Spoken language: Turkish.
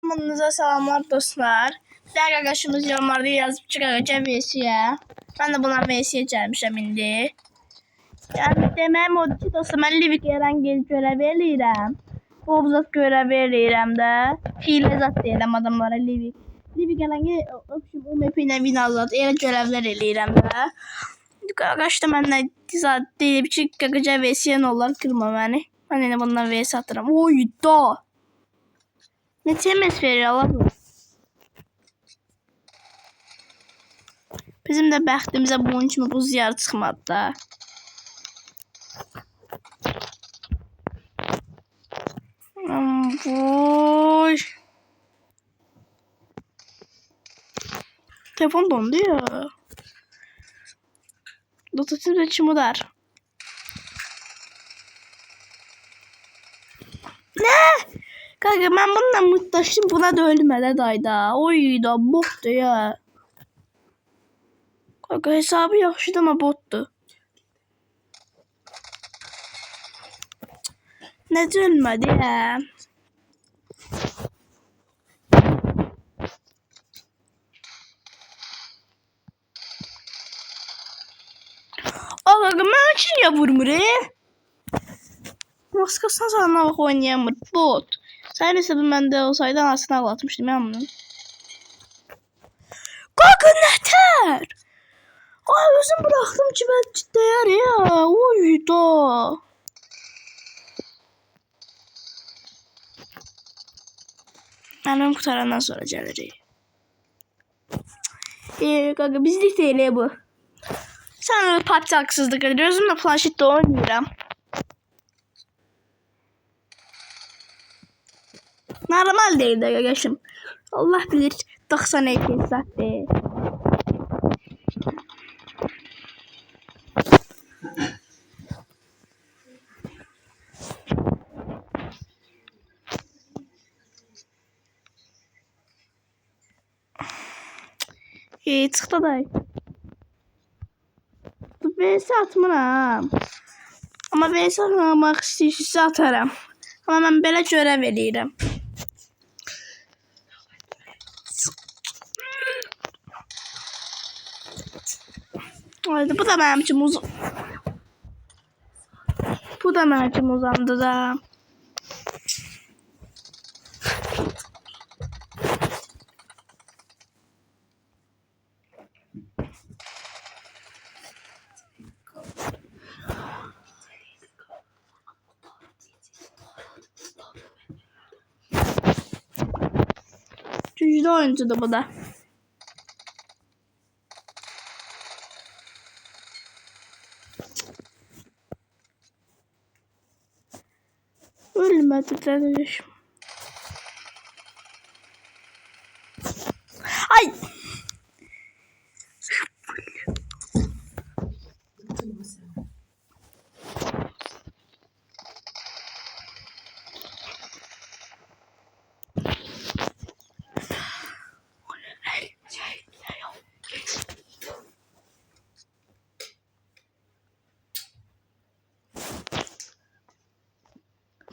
Hamınıza salamlar dostlar. Değerli arkadaşımız yorumlarda yazıp çıkaracağım VS'ye. Ben de buna VS'ye gelmişim indi. Yani demem odur ki dostum, ben Livik Eren görev eləyirəm. Bovzat görev eləyirəm də. Hile zat deyirəm adamlara Livik. Livik Eren o map ilə win azad. Elə görevlər eləyirəm də. Arkadaşlar məndən zat deyib ki, qaqaca VS'ye nə olar, kırma məni. Ben yine bundan VS atıram. Oy da. Ne temiz veriyor Allah. Bizim de bəxtimizə bunun kimi buz yarı çıxmadı da. Boy. Telefon dondu ya. Dotatifde çimudar. Ne? Kanka ben bununla mutlaştım, buna da ölmedi dayda. Oy da bottu ya. Kanka hesabı yaxşıdı ama bottu. Necə ölmədi ya? Kanka mən üçün niyə vurmur Maskasına sana bak oynayamır bot. Sen hesabı bende olsaydı anasını ağlatmıştım ya bunun. Kanka neter? Ay özüm bıraktım ki ben değer ya. Oy da. Benim kurtarandan sonra gelecek. Kanka bizlik değil bu. Sen öyle PUBG haksızlık ediyorsun da planşette oynuyorum. Normal değil de arkadaşım. Allah bilir 92 saat değil. Çıktı da. Bu VS atmıram. Ama VS atmamak istəyirsə atarım. Ama ben belə görev eləyirəm. Haydi, bu da benim için Bu da benim için uzandı da. Güçlü oyuncu da bu da. Ölmedi kardeşim.